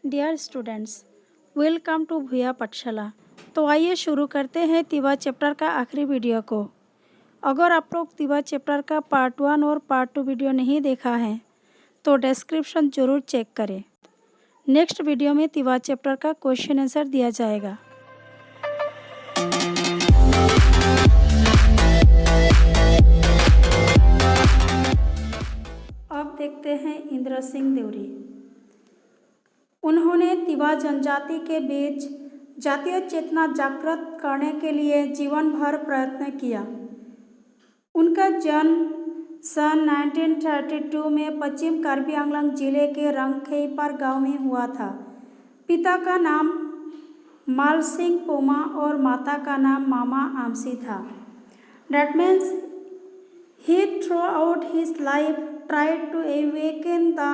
Dear students, welcome to भूया पाठशाला। तो आइए शुरू करते हैं तिवा चैप्टर का आखिरी वीडियो को। अगर आप लोग तिवा चैप्टर का पार्ट 1 और पार्ट 2 वीडियो नहीं देखा है तो डिस्क्रिप्शन ज़रूर चेक करें। नेक्स्ट वीडियो में तिवा चैप्टर का क्वेश्चन आंसर दिया जाएगा। अब देखते हैं इंद्र सिंह देवरी। उन्होंने तिवा जनजाति के बीच जातीय चेतना जागृत करने के लिए जीवन भर प्रयत्न किया। उनका जन्म सन 1932 में पश्चिम कार्बी आंगलॉन्ग जिले के रंगखेईपार गांव में हुआ था। पिता का नाम माल सिंह पोमा और माता का नाम मामा आमसी था। That means he throughout his life tried to awaken the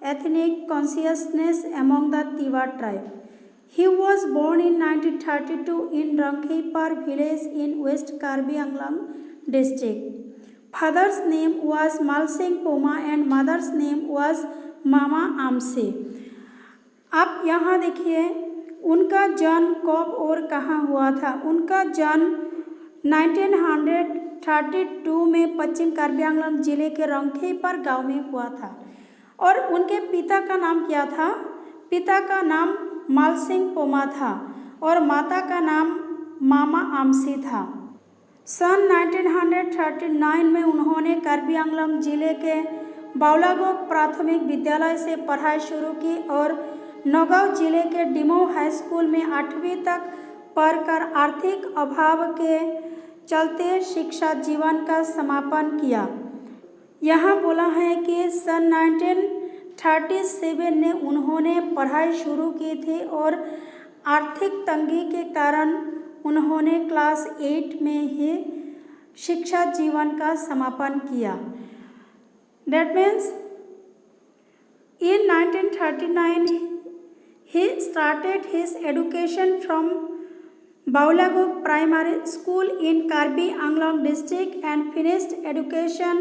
ethnic consciousness among the Tiwa tribe. He was born in 1932 in Rangkhepar village in West Karbi Anglong district. Father's name was Mal Singh Poma and mother's name was Mama Amse. आप यहाँ देखिए उनका जन्म कब और कहाँ हुआ था। उनका जन्म 1932 में पश्चिम कार्बी आंगलॉन्ग जिले के रंगखेईपार गांव में हुआ था। और उनके पिता का नाम क्या था? पिता का नाम माल सिंह पोमा था और माता का नाम मामा आमसी था। सन 1939 में उन्होंने कार्बी आंगलॉन्ग जिले के बावलागोग प्राथमिक विद्यालय से पढ़ाई शुरू की और नौगांव जिले के डिमो हाई स्कूल में 8वीं तक पढ़कर आर्थिक अभाव के चलते शिक्षा जीवन का समापन किया। यहाँ बोला है कि सन 1937 में उन्होंने पढ़ाई शुरू की थी और आर्थिक तंगी के कारण उन्होंने क्लास 8 में ही शिक्षा जीवन का समापन किया। That means in 1939 he started his education from Baulagog Primary School in Karbi Anglong district and finished education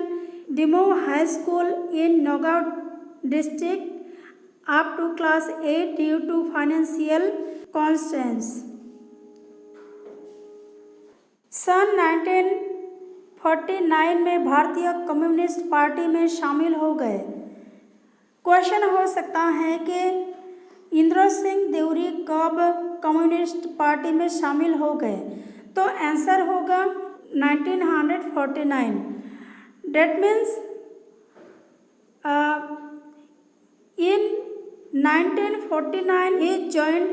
Dimo High School in Nagaon district up to class 8 due to financial constraints. सन 1949 में भारतीय communist party में शामिल हो गए। Question हो सकता है कि इंद्र सिंह देवरी कब कम्युनिस्ट पार्टी में शामिल हो गए? तो आंसर होगा 1949। That means in 1949 he joined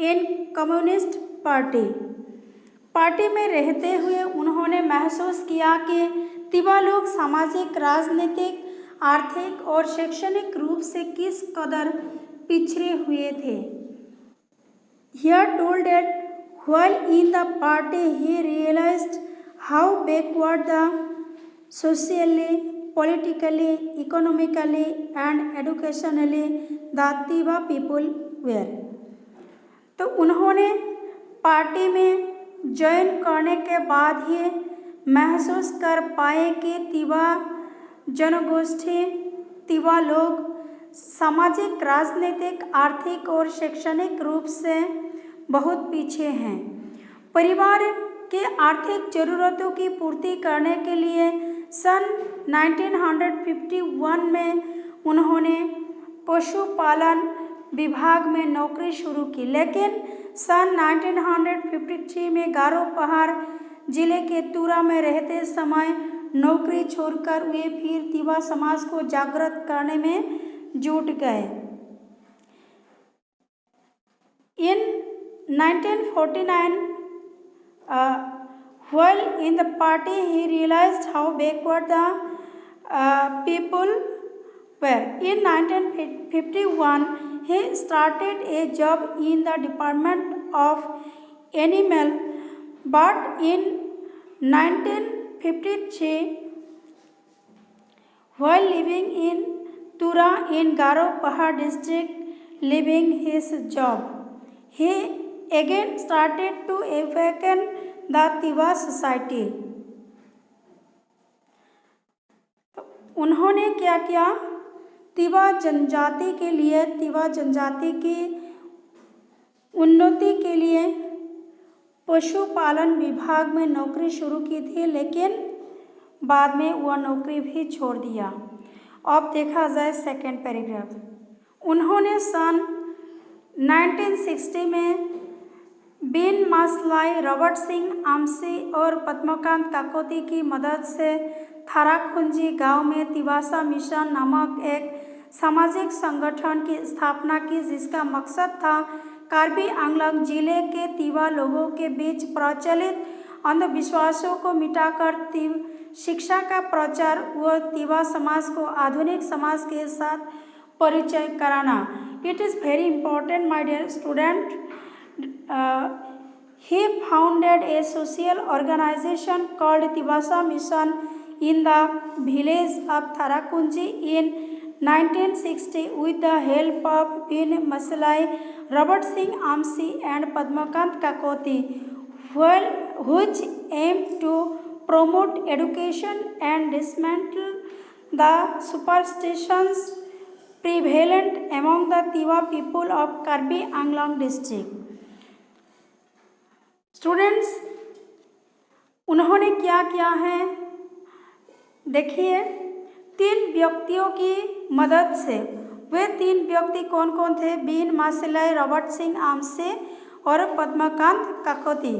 in communist party. Party में रहते हुए उन्होंने महसूस किया कि तिवा लोग सामाजिक, राजनीतिक, आर्थिक और शैक्षणिक रूप से किस कदर पिछड़े हुए थे। He told that while in the party he realized how backward the socially, politically, economically and educationally the Tiwa people were। तो उन्होंने पार्टी में ज्वाइन करने के बाद ही महसूस कर पाए कि तिवा जनगोष्ठी, तिवा लोग सामाजिक, राजनीतिक, आर्थिक और शैक्षणिक रूप से बहुत पीछे हैं। परिवार के आर्थिक ज़रूरतों की पूर्ति करने के लिए सन 1951 में उन्होंने पशुपालन विभाग में नौकरी शुरू की, लेकिन सन 1953 में गारो पहाड़ जिले के तुरा में रहते समय नौकरी छोड़कर वे फिर तिवा समाज को जागृत करने में जुट गए। In 1949, while in the party, he realized how backward the people were. In 1951, he started a job in the Department of Animal, but in 1953, while living in Tura in Garo Pahar district, leaving his job, he again started to awaken the Tiwa society. उन्होंने क्या किया तिवा जनजाति की उन्नति के लिए पशुपालन विभाग में नौकरी शुरू की थी, लेकिन बाद में वह नौकरी भी छोड़ दिया। अब देखा जाए सेकेंड पैराग्राफ। उन्होंने सन 1960 में बीन मासलाई, रॉबर्ट सिंह आमसी और पद्मकांत काकोती की मदद से थाराकुंजी गांव में तिवासा मिशन नामक एक सामाजिक संगठन की स्थापना की, जिसका मकसद था कार्बी आंगलंग जिले के तिवा लोगों के बीच प्रचलित अंधविश्वासों को मिटाकर शिक्षा का प्रचार व तिवा समाज को आधुनिक समाज के साथ परिचय कराना। It is very important my dear student. He founded a social organization called Tiwasa Mission in the village of Tharakunji in 1960 with the help of Bin Masalai, Robert Singh Amsi and Padmakant Kakoti, which aimed to promote education and dismantle the superstitions prevalent among the Tiwa people of Karbi Anglang district. Students, उन्होंने क्या किया है देखिए, 3 व्यक्तियों की मदद से। वे 3 व्यक्ति कौन कौन थे? बीन मासलाई, रॉबर्ट सिंह आमसे और पद्मकांत काकोती।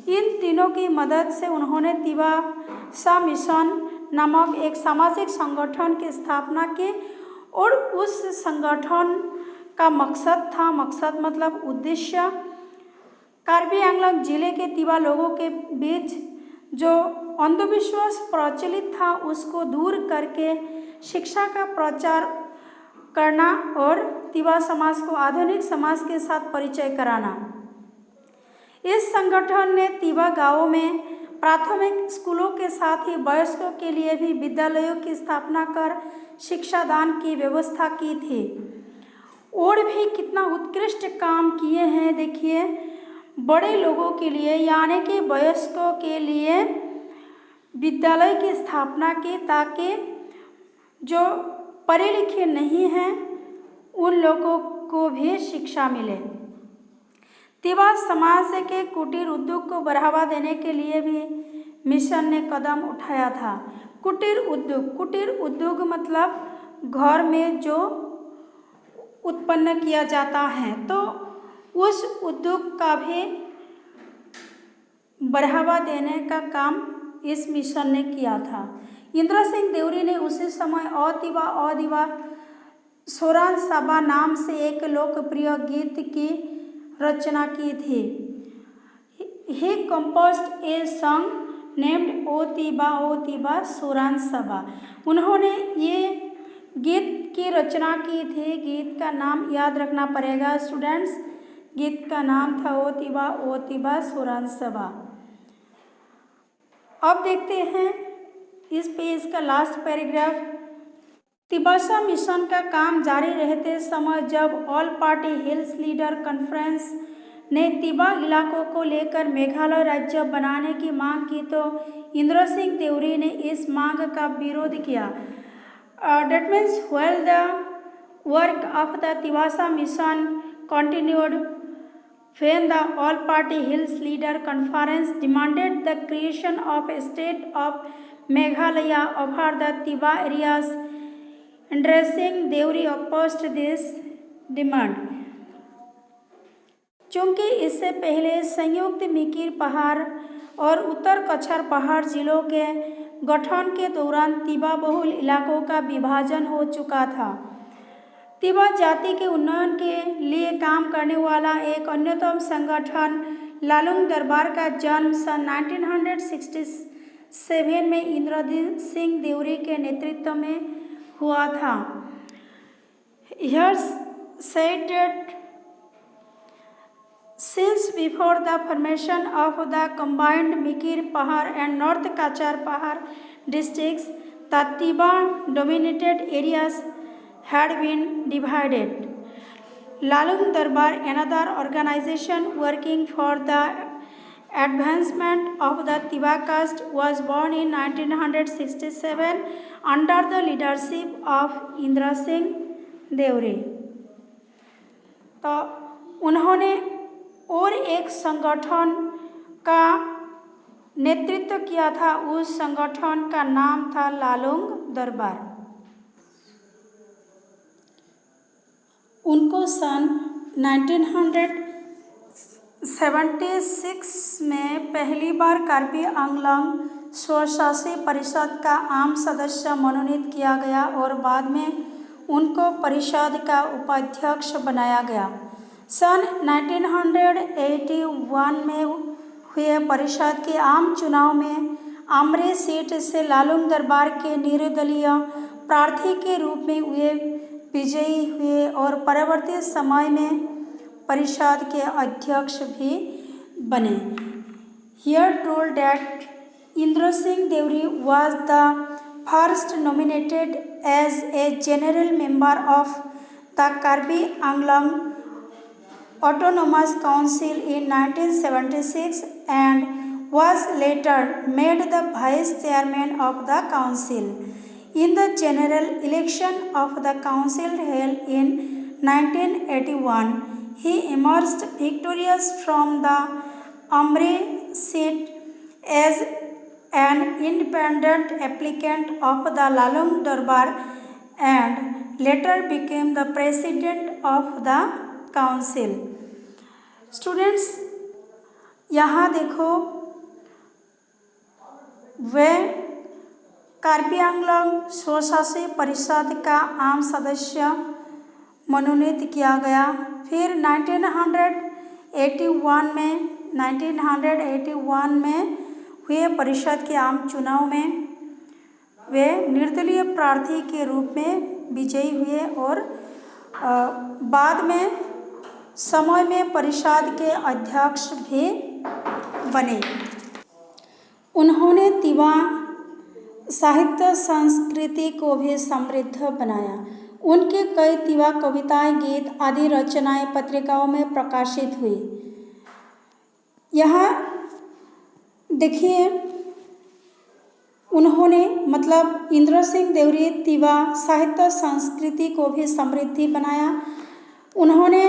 इन तीनों की मदद से उन्होंने तिवासा मिशन नामक एक सामाजिक संगठन की स्थापना की और उस संगठन का मकसद मतलब उद्देश्य, कार्बी आंगलंग जिले के तिवा लोगों के बीच जो अंधविश्वास प्रचलित था उसको दूर करके शिक्षा का प्रचार करना और तिवा समाज को आधुनिक समाज के साथ परिचय कराना। इस संगठन ने तिवा गांवों में प्राथमिक स्कूलों के साथ ही वयस्कों के लिए भी विद्यालयों की स्थापना कर शिक्षादान की व्यवस्था की थी। और भी कितना उत्कृष्ट काम किए हैं देखिए, बड़े लोगों के लिए यानी कि वयस्कों के लिए विद्यालय की स्थापना की, ताकि जो पढ़े लिखे नहीं हैं उन लोगों को भी शिक्षा मिले। तिवा समाज के कुटीर उद्योग को बढ़ावा देने के लिए भी मिशन ने कदम उठाया था। कुटीर उद्योग मतलब घर में जो उत्पन्न किया जाता है, तो उस उद्योग का भी बढ़ावा देने का काम इस मिशन ने किया था। इंद्र सिंह देवरी ने उसी समय अदिवा सोरान सभा नाम से एक लोकप्रिय गीत की रचना की थी। He composed a song named ओ तिबा सोरान सभा। उन्होंने ये गीत की रचना की थी। गीत का नाम याद रखना पड़ेगा स्टूडेंट्स। गीत का नाम था ओ तिबा सोरान सभा। अब देखते हैं इस पेज का लास्ट पैराग्राफ। तिवासा मिशन का काम जारी रहते समय जब all party hills leader conference ने तिवा इलाकों को लेकर मेघालय राज्य बनाने की मांग की, तो इंद्र सिंह देवरी ने इस मांग का विरोध किया। That means while the work of the Tiwasa mission continued, when the all-party Hills Leader Conference demanded the creation of a state of Meghalaya over the Tiwa areas, Indra Singh Deori opposed this demand. चूँकि इससे पहले संयुक्त मिकिर पहाड़ और उत्तर कछार पहाड़ जिलों के गठन के दौरान तिवा बहुल इलाकों का विभाजन हो चुका था। तिवा जाति के उन्नयन के लिए काम करने वाला एक अन्यतम संगठन लालुंग दरबार का जन्म सन 1967 में इंद्र सिंह देवरी के नेतृत्व में हुआ था। Here's said that since before the formation of the combined Mikir Pahar and North Kachar Pahar districts, the Tiwa dominated areas had been divided. Lalung Darbar, another organization working for the advancement of the Tiwa caste, was born in 1967 under the leadership of Indra Singh देवरे। तो उन्होंने और एक संगठन का नेतृत्व किया था, उस संगठन का नाम था लालुंग दरबार। उनको सन 1976 में पहली बार कार्बी आंगलॉन्ग स्वशासी परिषद का आम सदस्य मनोनीत किया गया और बाद में उनको परिषद का उपाध्यक्ष बनाया गया। सन 1981 में हुए परिषद के आम चुनाव में आमरे सीट से लालुंग दरबार के निर्दलीय प्रार्थी के रूप में वे विजयी हुए और परवर्ती समय में परिषद के अध्यक्ष भी बने। Here told that Indra Singh Devri was the first nominated as a general member of the Karbi Anglong Autonomous Council in 1976 and was later made the vice chairman of the council. In the general election of the council held in 1981, he emerged victorious from the Amre seat as an independent applicant of the Lalung Darbar and later became the president of the council. Students, यहाँ देखो वे कार्बी आंगलॉन्ग स्वशासी परिषद का आम सदस्य मनोनीत किया गया। फिर 1981 में हुए परिषद के आम चुनाव में वे निर्दलीय प्रार्थी के रूप में विजयी हुए और बाद में समय में परिषद के अध्यक्ष भी बने। उन्होंने तिवा साहित्य संस्कृति को भी समृद्ध बनाया। उनके कई तिवा कविताएं, गीत आदि रचनाएं पत्रिकाओं में प्रकाशित हुई। यहाँ देखिए, उन्होंने मतलब इंद्र सिंह देवरी तिवा साहित्य संस्कृति को भी समृद्धि बनाया। उन्होंने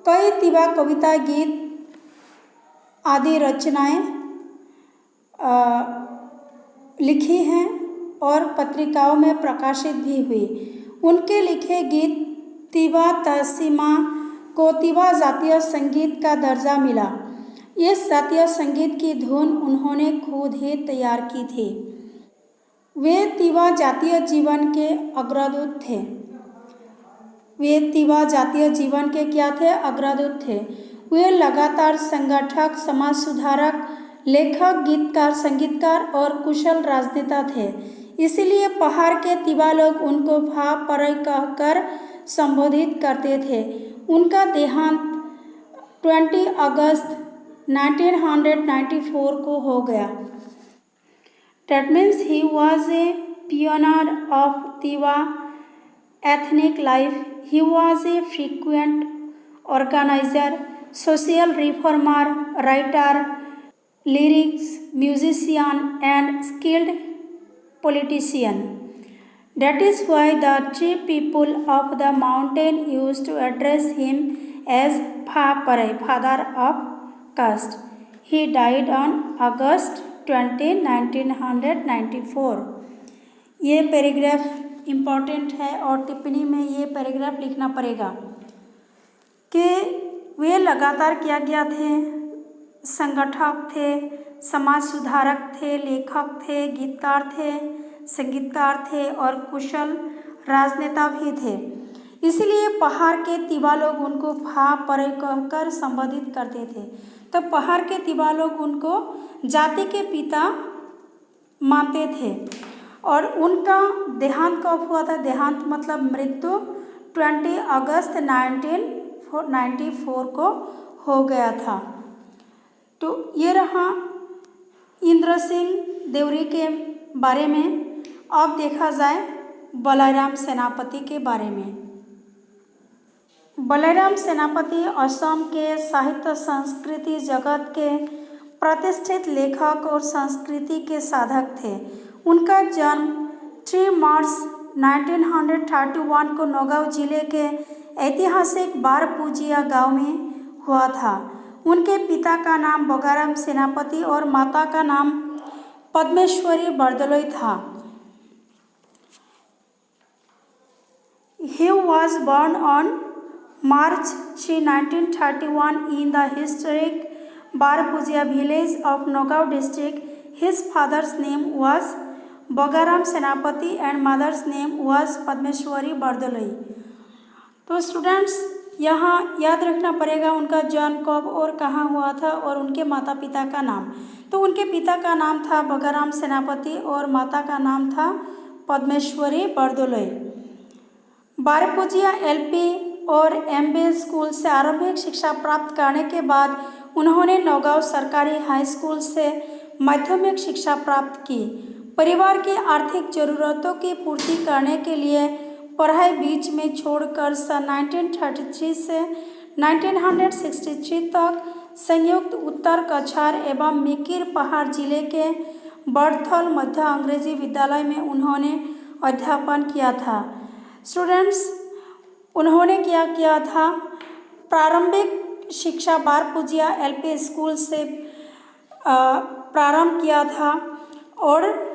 कई तिवा कविता, गीत आदि रचनाएं लिखी हैं और पत्रिकाओं में प्रकाशित भी हुई। उनके लिखे गीत तिवा तहसीमा को तिवा जातीय संगीत का दर्जा मिला। इस जातीय संगीत की धुन उन्होंने खुद ही तैयार की थी। वे तिवा जातीय जीवन के अग्रदूत थे। वे तिवा जातीय जीवन के क्या थे? अग्रदूत थे। वे लगातार संगठक, समाज सुधारक, लेखक, गीतकार, संगीतकार और कुशल राजनेता थे। इसलिए पहाड़ के तिवा लोग उनको भा परई कहकर संबोधित करते थे। उनका देहांत 20 अगस्त 1994 को हो गया। That means he was a pioneer of Tiwa ethnic life. He was a frequent organizer, social reformer, writer, lyrics, musician, and skilled politician. That is why the tree people of the mountain used to address him as Pha Parai, father of caste. He died on August 20, 1994. ये paragraph important है और टिप्पणी में ये paragraph लिखना पड़ेगा कि वे लगातार क्या गया थे? संगठक थे, समाज सुधारक थे, लेखक थे, गीतकार थे, संगीतकार थे और कुशल राजनेता भी थे। इसलिए पहाड़ के तिवा लोग उनको फा परे कहकर संबोधित करते थे। तो पहाड़ के तिवा लोग उनको जाति के पिता मानते थे और उनका देहांत कब हुआ था? देहांत मतलब मृत्यु 20 अगस्त 1994 को हो गया था। तो ये रहा इंद्र सिंह देवरी के बारे में। अब देखा जाए बलाराम सेनापति के बारे में। बलाराम सेनापति असम के साहित्य संस्कृति जगत के प्रतिष्ठित लेखक और संस्कृति के साधक थे। उनका जन्म 3 मार्च 1931 को नौगांव जिले के ऐतिहासिक बारपूजिया गांव में हुआ था। उनके पिता का नाम बगाराम सेनापति और माता का नाम पद्मेश्वरी बरदलोई था। He was born on March 3, 1931 in the historic Barpujia village of Nagaon district. His father's name was Bagaram Senapati and mother's name was Padmeshwari Bardoloi. तो स्टूडेंट्स यहाँ याद रखना पड़ेगा उनका जन्म कब और कहाँ हुआ था और उनके माता पिता का नाम। तो उनके पिता का नाम था बगाराम सेनापति और माता का नाम था पद्मेश्वरी बरदोलोई। बारपूजिया एलपी और एमबी स्कूल से आरंभिक शिक्षा प्राप्त करने के बाद उन्होंने नौगांव सरकारी हाई स्कूल से माध्यमिक शिक्षा प्राप्त की। परिवार की आर्थिक ज़रूरतों की पूर्ति करने के लिए पढ़ाई बीच में छोड़कर सन 1933 से 1963 तक संयुक्त उत्तर कछार एवं मिकिर पहाड़ जिले के बड़थल मध्य अंग्रेजी विद्यालय में उन्होंने अध्यापन किया था। स्टूडेंट्स, उन्होंने क्या किया था, प्रारंभिक शिक्षा बारपूजिया एलपी स्कूल से प्रारंभ किया था और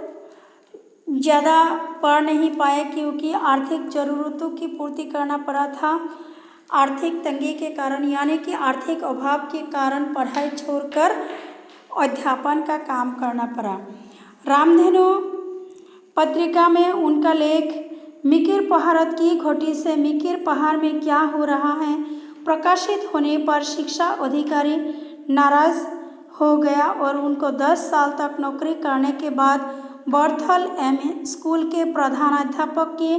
ज़्यादा पढ़ नहीं पाए क्योंकि आर्थिक ज़रूरतों की पूर्ति करना पड़ा था। आर्थिक तंगी के कारण यानी कि आर्थिक अभाव के कारण पढ़ाई छोड़कर अध्यापन का काम करना पड़ा। रामधेनु पत्रिका में उनका लेख मिकिर पहाड़ की घोटी से मिकिर पहाड़ में क्या हो रहा है प्रकाशित होने पर शिक्षा अधिकारी नाराज हो गया और उनको 10 साल तक नौकरी करने के बाद बड़थल एमए स्कूल के प्रधानाध्यापक की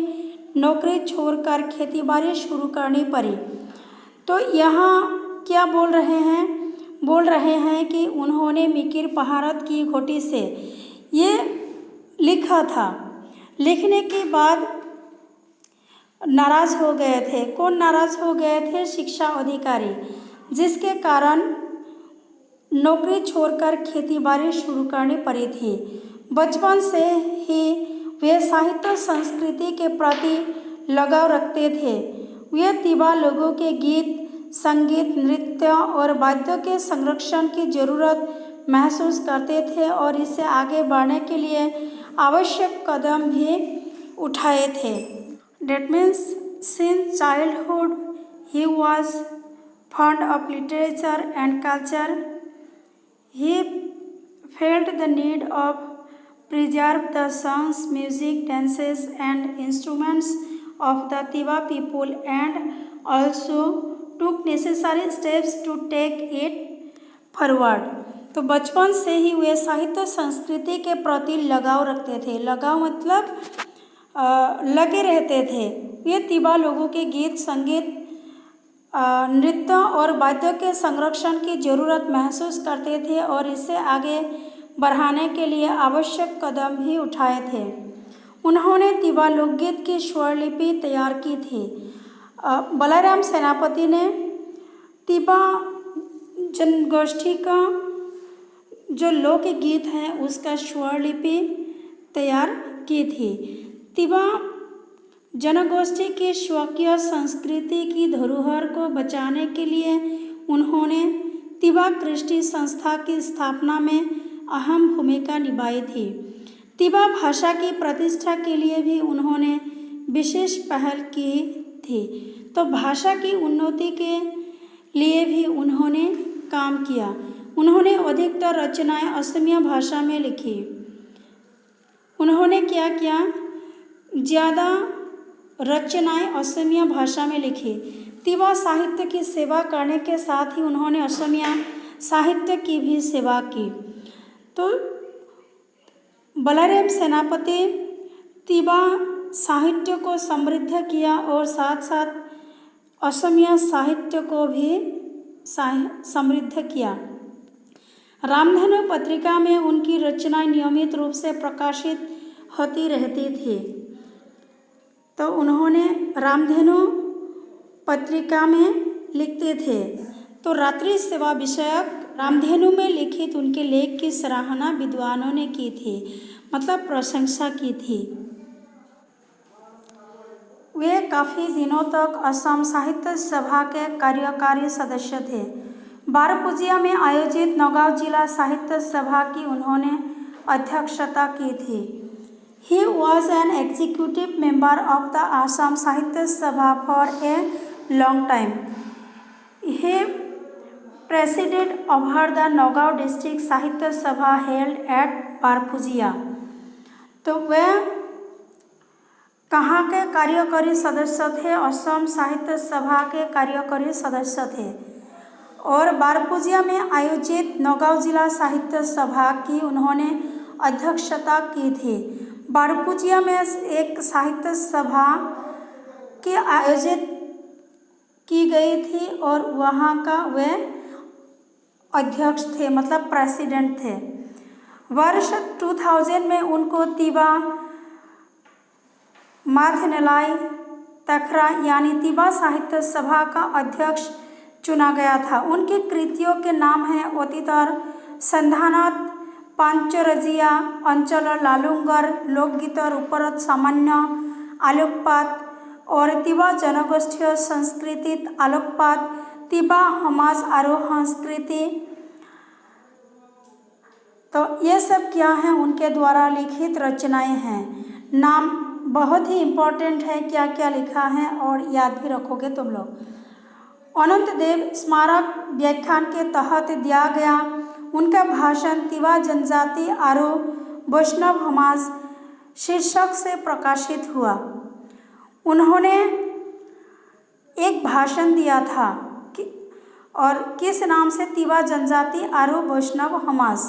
नौकरी छोड़कर खेतीबाड़ी शुरू करनी पड़ी। तो यहाँ क्या बोल रहे हैं कि उन्होंने मिकिर पहाड़ की घोटी से ये लिखा था। लिखने के बाद नाराज हो गए थे। कौन नाराज हो गए थे? शिक्षा अधिकारी, जिसके कारण नौकरी छोड़कर खेतीबाड़ी शुरू करनी पड़ी थी। बचपन से ही वे साहित्य संस्कृति के प्रति लगाव रखते थे। वे तिवा लोगों के गीत, संगीत, नृत्य और वाद्यों के संरक्षण की जरूरत महसूस करते थे और इससे आगे बढ़ने के लिए आवश्यक कदम भी उठाए थे। That means since childhood he was fond of literature and culture. He felt the need of preserve the songs, music, dances and instruments of the Tiwa people and also took necessary steps to take it forward. तो बचपन से ही वे साहित्य संस्कृति के प्रति लगाव रखते थे। लगाव मतलब लगे रहते थे। ये तिवा लोगों के गीत, संगीत, नृत्य और वाद्यों के संरक्षण की ज़रूरत महसूस करते थे और इसे आगे बढ़ाने के लिए आवश्यक कदम भी उठाए थे। उन्होंने तिवा लोकगीत की स्वरलिपि तैयार की थी। बलाराम सेनापति ने तिवा जनगोष्ठी का जो लोकगीत है उसका स्वरलिपि तैयार की थी। तिवा जनगोष्ठी की स्वकीय संस्कृति की धरोहर को बचाने के लिए उन्होंने तिवा कृष्टि संस्था की स्थापना में अहम भूमिका निभाई थी। तिवा भाषा की प्रतिष्ठा के लिए भी उन्होंने विशेष पहल की थी। तो भाषा की उन्नति के लिए भी उन्होंने काम किया। उन्होंने अधिकतर रचनाएं असमिया भाषा में लिखी। उन्होंने क्या किया? ज़्यादा रचनाएं असमिया भाषा में लिखी। तिवा साहित्य की सेवा करने के साथ ही उन्होंने असमिया साहित्य की भी सेवा की। तो बलाराम सेनापति तिवा साहित्य को समृद्ध किया और साथ साथ असमिया साहित्य को भी समृद्ध किया। रामधेनु पत्रिका में उनकी रचनाएं नियमित रूप से प्रकाशित होती रहती थी। तो उन्होंने रामधेनु पत्रिका में लिखते थे। तो रात्रि सेवा विषयक रामधेनु में लिखित उनके लेख की सराहना विद्वानों ने की थी, मतलब प्रशंसा की थी। वे काफ़ी दिनों तक असम साहित्य सभा के कार्यकारी सदस्य थे। बारपूजिया में आयोजित नौगांव जिला साहित्य सभा की उन्होंने अध्यक्षता की थी। He was an executive member of the Assam Sahitya Sabha for a long time. He presided over the Nagaon district साहित्य सभा held at बारपूजिया। तो वह कहाँ के कार्यकारी सदस्य थे? असम साहित्य सभा के कार्यकारी सदस्य थे और बारपूजिया में आयोजित नौगांव जिला साहित्य सभा की उन्होंने अध्यक्षता की थी। बारपूजिया में एक साहित्य सभा की आयोजित की गई थी और वहाँ का वे अध्यक्ष थे, मतलब प्रेसिडेंट थे। वर्ष 2000 में उनको तिवा माथनेलाई तखरा यानी तिवा साहित्य सभा का अध्यक्ष चुना गया था। उनकी कृतियों के नाम हैं अतीतर संधानत, पांचरजिया, अंचल लालुंगर, लोकगीतर उपरत सामान्य आलोकपात और तिवा जनगोष्ठीय संस्कृति आलोकपात, तिवा हमास आरोह संस्कृति। तो ये सब क्या हैं? उनके द्वारा लिखित रचनाएं हैं। नाम बहुत ही इम्पोर्टेंट है, क्या क्या लिखा है और याद भी रखोगे तुम लोग। अनंत देव स्मारक व्याख्यान के तहत दिया गया उनका भाषण तिवा जनजाति आरो वैष्णव समाज शीर्षक से प्रकाशित हुआ। उन्होंने एक भाषण दिया था और किस नाम से? तिवा जनजाति आरो वैष्णव समाज।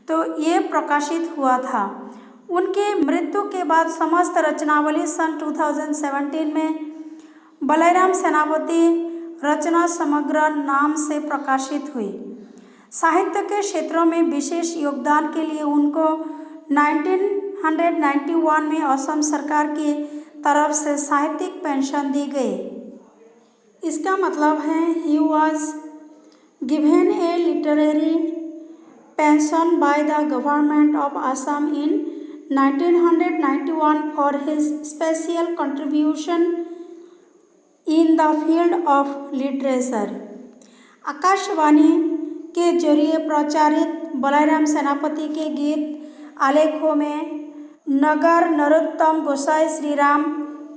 तो ये प्रकाशित हुआ था। उनके मृत्यु के बाद समस्त रचनावली सन 2017 में बलराम सेनापति रचना समग्र नाम से प्रकाशित हुई। साहित्य के क्षेत्रों में विशेष योगदान के लिए उनको 1991 में असम सरकार की तरफ से साहित्यिक पेंशन दी गई। इसका मतलब है he was given A literary pension by the government of Assam in 1991 for his special contribution in the field of literature. Akashvani के जरिए प्रचारित बलराम सेनापति के गीत आलेखों में नगर नरोत्तम गोसाई श्रीराम,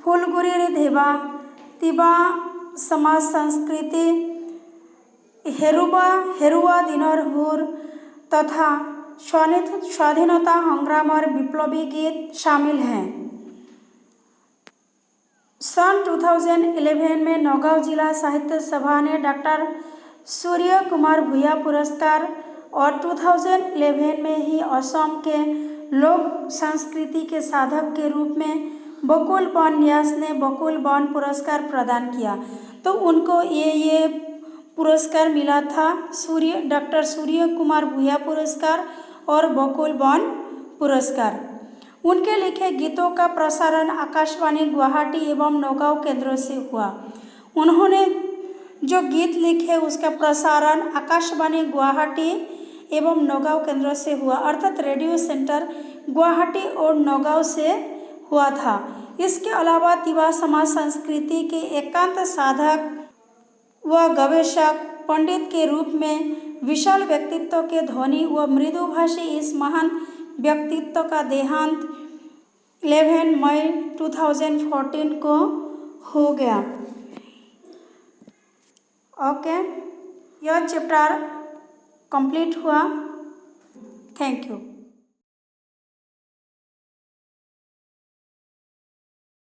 फूलगुरी देवा, तिवा समाज संस्कृति, हेरुआ दिनर हुर तथा स्वाधीनता संग्राम और विप्लवी गीत शामिल हैं। सन 2011 में नौगांव जिला साहित्य सभा ने डॉक्टर सूर्य कुमार भूया पुरस्कार और 2011 में ही असम के लोक संस्कृति के साधक के रूप में बकुल बन न्यास ने बकुल बन पुरस्कार प्रदान किया। तो उनको ये पुरस्कार मिला था, डॉक्टर सूर्य कुमार भूया पुरस्कार और बकुल बन पुरस्कार। उनके लिखे गीतों का प्रसारण आकाशवाणी गुवाहाटी एवं नौगांव केंद्रों से हुआ। उन्होंने जो गीत लिखे उसका प्रसारण आकाशवाणी गुवाहाटी एवं नौगांव केंद्रों से हुआ, अर्थात रेडियो सेंटर गुवाहाटी और नौगांव से हुआ था। इसके अलावा तिवा समाज संस्कृति के एकांत साधक व गवेषक पंडित के रूप में विशाल व्यक्तित्व के धनी व मृदुभाषी इस महान व्यक्तित्व का देहांत 11 मई 2014 को हो गया। ओके, यह चैप्टर कंप्लीट हुआ। Thank you.